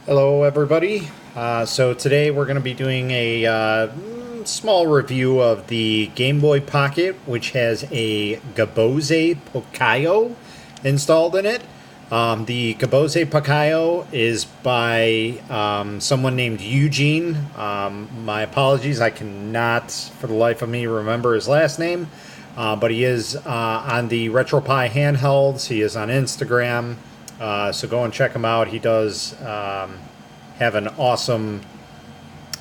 Hello everybody. So today we're going to be doing a small review of the Game Boy Pocket, which has a GABOZE pocaio installed in it. The GABOZE pocaio is by someone named Eugene. My apologies, I cannot for the life of me remember his last name, but he is on the RetroPie handhelds. He is on Instagram. So go and check him out. He does have an awesome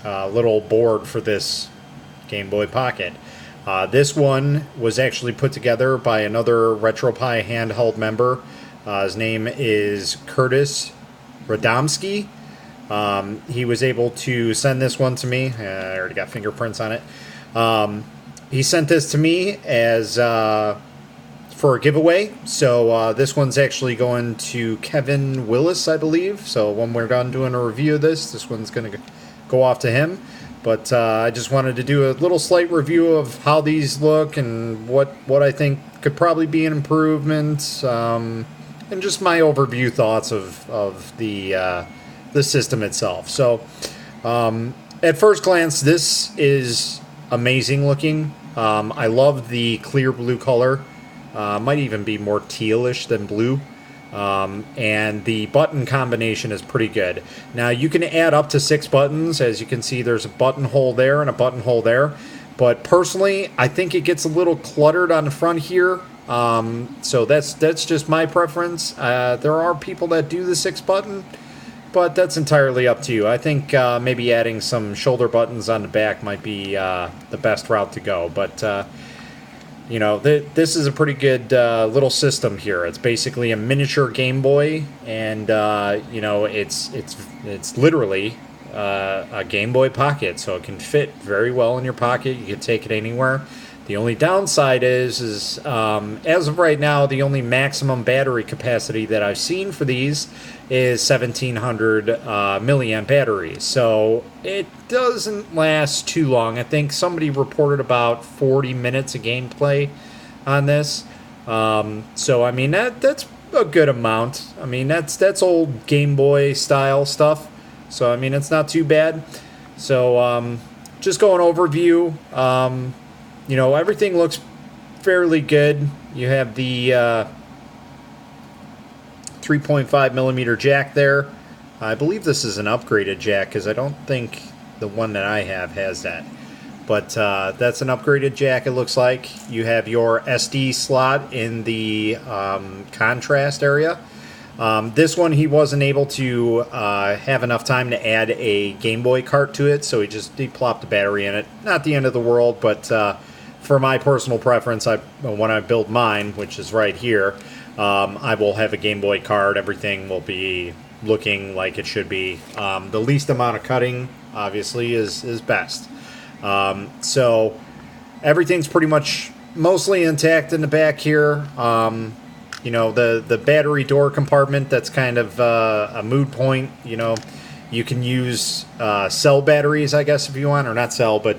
little board for this Game Boy Pocket. This one was actually put together by another RetroPie handheld member. His name is Curtis Rodomsky. He was able to send this one to me. I already got fingerprints on it. He sent this to me as for a giveaway. So this one's actually going to Kevin Willis, I believe. So when we're done doing a review of this one's going to go off to him. But I just wanted to do a little slight review of how these look and what I think could probably be an improvement, and just my overview thoughts of the system itself. So at first glance, this is amazing looking. I love the clear blue color. Might even be more tealish than blue. And the button combination is pretty good. Now you can add up to 6 buttons. As you can see, there's a buttonhole there and a buttonhole there. But personally, I think it gets a little cluttered on the front here. So that's just my preference. There are people that do the 6 button, but that's entirely up to you. I think maybe adding some shoulder buttons on the back might be the best route to go. But you know, this is a pretty good little system here. It's basically a miniature Game Boy, and you know, it's literally a Game Boy Pocket, so it can fit very well in your pocket. You can take it anywhere. The only downside is as of right now, the only maximum battery capacity that I've seen for these is 1700 milliamp batteries. So it doesn't last too long. I think somebody reported about 40 minutes of gameplay on this. So I mean that's a good amount. I mean that's old Game Boy style stuff. So I mean it's not too bad. So just going overview. You know, everything looks fairly good. You have the 3.5 millimeter jack there. I believe this is an upgraded jack because I don't think the one that I have has that. But that's an upgraded jack, it looks like. You have your SD slot in the contrast area. This one he wasn't able to have enough time to add a Game Boy cart to it, so he plopped a battery in it. Not the end of the world, but for my personal preference, when I build mine, which is right here, I will have a Game Boy card. Everything will be looking like it should be. The least amount of cutting, obviously, is best. So everything's pretty much mostly intact in the back here. You know, the battery door compartment, that's kind of a moot point. You know, you can use cell batteries, I guess, if you want, or not cell, but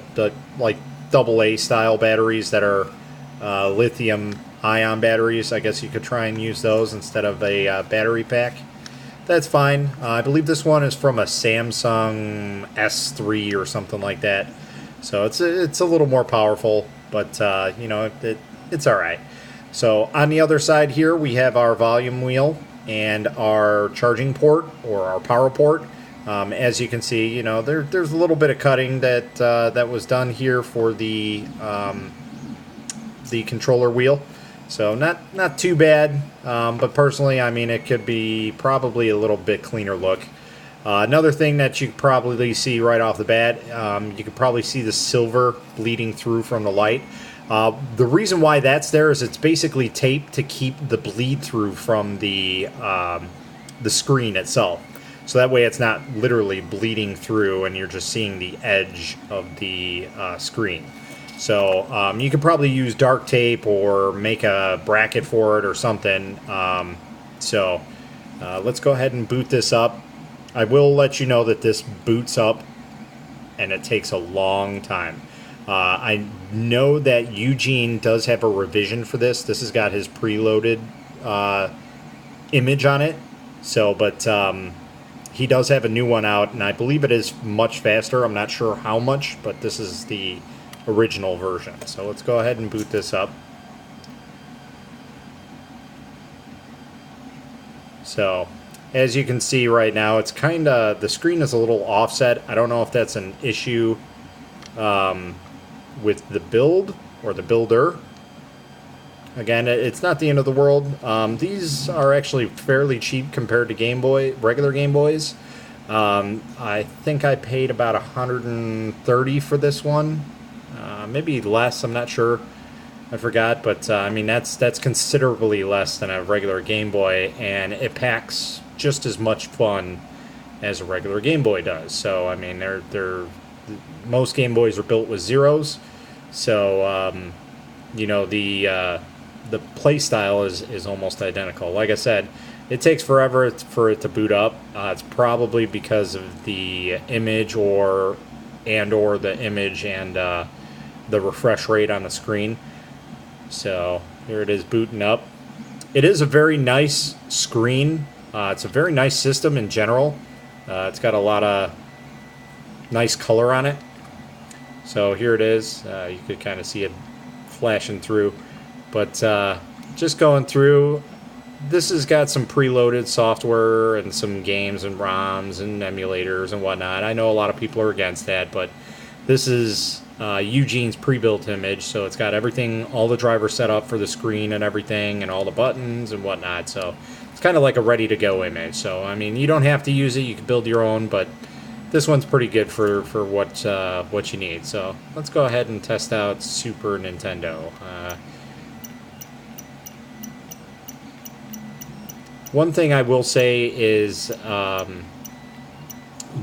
like AA style batteries that are lithium ion batteries. I guess you could try and use those instead of a battery pack. That's fine. I believe this one is from a Samsung S3 or something like that. So it's a little more powerful, but you know, it's all right. So on the other side here, we have our volume wheel and our charging port, or our power port. As you can see, you know, there's a little bit of cutting that was done here for the controller wheel. So not too bad, but personally, I mean, it could be probably a little bit cleaner look. Another thing that you could probably see right off the bat, you could probably see the silver bleeding through from the light. The reason why that's there is it's basically taped to keep the bleed through from the screen itself. So that way it's not literally bleeding through and you're just seeing the edge of the screen. So you could probably use dark tape or make a bracket for it or something. So let's go ahead and boot this up. I will let you know that this boots up and it takes a long time. I know that Eugene does have a revision for this. This has got his preloaded image on it. So, but he does have a new one out, and I believe it is much faster. I'm not sure how much, but this is the original version. So let's go ahead and boot this up. So as you can see right now, it's kind of, the screen is a little offset. I don't know if that's an issue with the build or the builder. Again, it's not the end of the world. These are actually fairly cheap compared to Game Boy, regular Game Boys. I think I paid about $130 for this one, maybe less. I'm not sure. I forgot, but I mean that's considerably less than a regular Game Boy, and it packs just as much fun as a regular Game Boy does. So I mean, most Game Boys are built with zeros, so you know, the play style is almost identical. Like I said, it takes forever for it to boot up. It's probably because of the image or the image and the refresh rate on the screen. So here it is booting up. It is a very nice screen. It's a very nice system in general. It's got a lot of nice color on it. So here it is. You could kind of see it flashing through. But just going through, this has got some preloaded software and some games and ROMs and emulators and whatnot. I know a lot of people are against that, but this is Eugene's pre-built image, so it's got everything, all the drivers set up for the screen and everything, and all the buttons and whatnot. So it's kind of like a ready-to-go image. So I mean, you don't have to use it; you can build your own, but this one's pretty good for what you need. So let's go ahead and test out Super Nintendo. One thing I will say is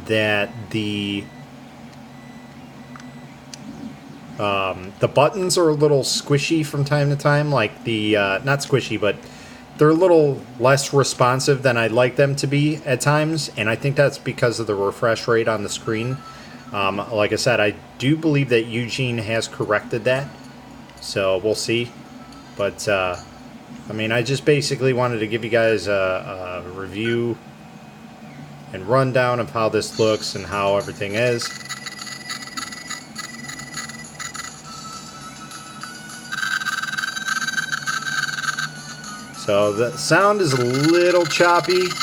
that the buttons are a little squishy from time to time. Like the not squishy, but they're a little less responsive than I'd like them to be at times, and I think that's because of the refresh rate on the screen. Like I said, I do believe that Eugene has corrected that, so we'll see. But I mean, I just basically wanted to give you guys a review and rundown of how this looks and how everything is. So the sound is a little choppy. Let's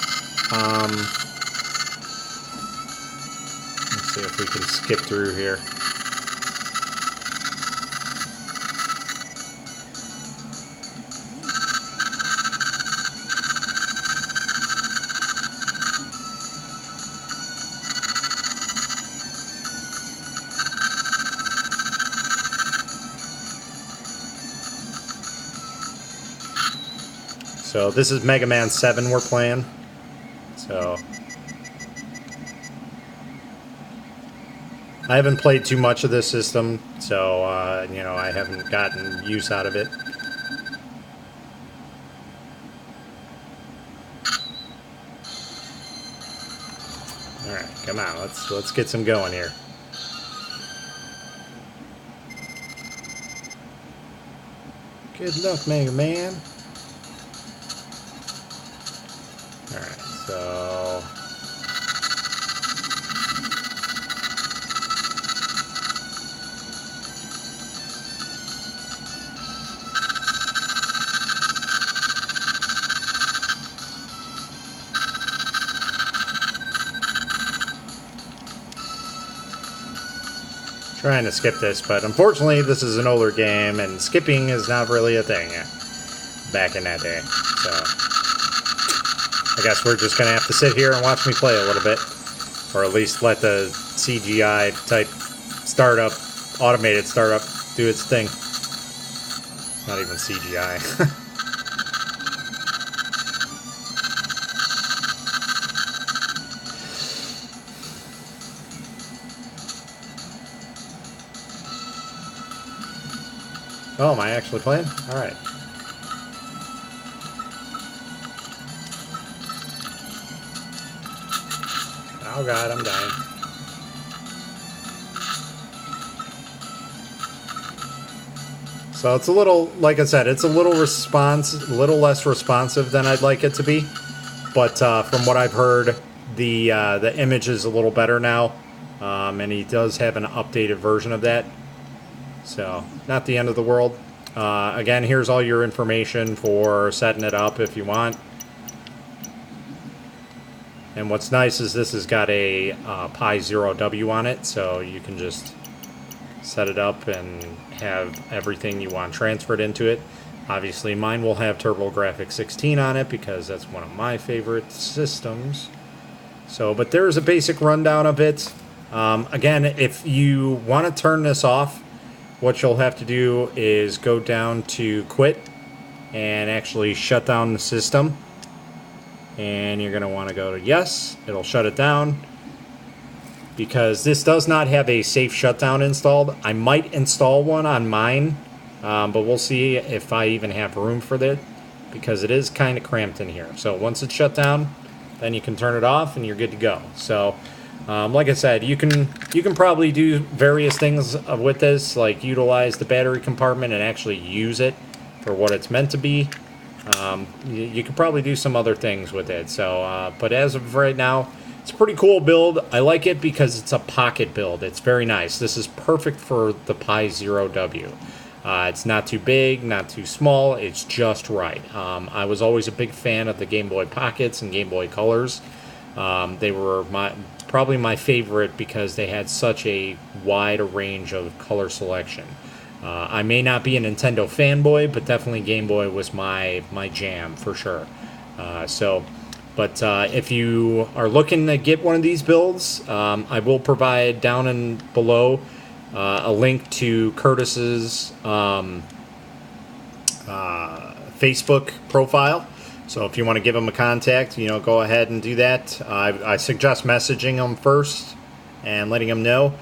see if we can skip through here. So this is Mega Man 7 we're playing. So I haven't played too much of this system, so you know, I haven't gotten use out of it. All right, come on, let's get some going here. Good luck, Mega Man. Alright, so trying to skip this, but unfortunately this is an older game and skipping is not really a thing back in that day. So I guess we're just going to have to sit here and watch me play a little bit. Or at least let the CGI type startup, automated startup, do its thing. Not even CGI. Oh, am I actually playing? Alright. Oh god, I'm dying. So it's a little, like I said, it's a little less responsive than I'd like it to be. But from what I've heard, the image is a little better now, and he does have an updated version of that. So not the end of the world. Again, here's all your information for setting it up if you want. And what's nice is this has got a Pi 0W on it, so you can just set it up and have everything you want transferred into it. Obviously, mine will have TurboGrafx 16 on it because that's one of my favorite systems. So, but there's a basic rundown of it. Again, if you want to turn this off, what you'll have to do is go down to quit and actually shut down the system. And you're going to want to go to yes. It'll shut it down because this does not have a safe shutdown installed. I might install one on mine, but we'll see if I even have room for that because it is kind of cramped in here. So once it's shut down, then you can turn it off and you're good to go. So like I said, you can probably do various things with this, like utilize the battery compartment and actually use it for what it's meant to be. You could probably do some other things with it. So, but as of right now, it's a pretty cool build. I like it because it's a pocket build. It's very nice. This is perfect for the Pi 0W. It's not too big, not too small. It's just right. I was always a big fan of the Game Boy Pockets and Game Boy Colors. They were probably my favorite because they had such a wide range of color selection. I may not be a Nintendo fanboy, but definitely Game Boy was my jam for sure. But if you are looking to get one of these builds, I will provide down and below a link to Curtis's Facebook profile. So if you want to give him a contact, go ahead and do that. I suggest messaging him first and letting him know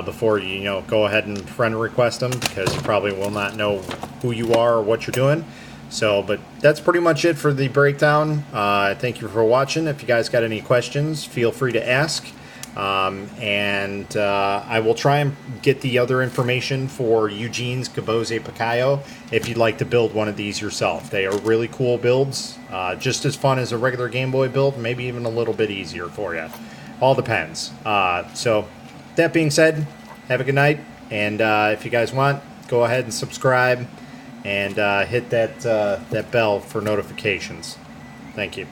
before you go ahead and friend request him, because you probably will not know who you are or what you're doing. So, but that's pretty much it for the breakdown. Thank you for watching. If you guys got any questions, feel free to ask. I will try and get the other information for Eugene's GABOZE picaio if you'd like to build one of these yourself. They are really cool builds, just as fun as a regular Game Boy build, maybe even a little bit easier for you. All depends. So that being said, have a good night, and if you guys want, go ahead and subscribe and hit that bell for notifications. Thank you.